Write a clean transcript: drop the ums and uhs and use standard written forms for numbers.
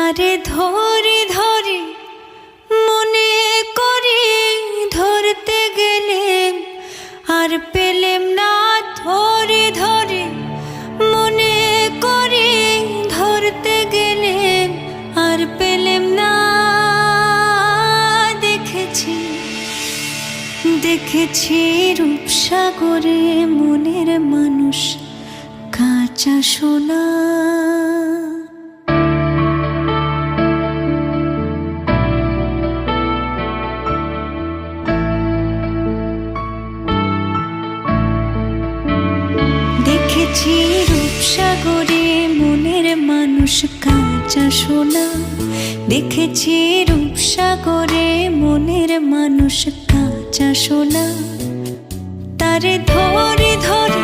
তারে ধরে ধরে মনে করি ধরতে গেলেম আর পেলেম না। ধরে ধরে মনে করি ধরতে গেলেম আর পেলেম না। দেখেছি দেখেছি রূপসাগরে মনের মানুষ কাঁচা সোনা। দেখেছি রূপসাগরে মনের মানুষ কাঁচা সোনা। দেখেছি রূপসাগরে মনের মানুষ কাঁচা সোনা। তারে ধরে ধরে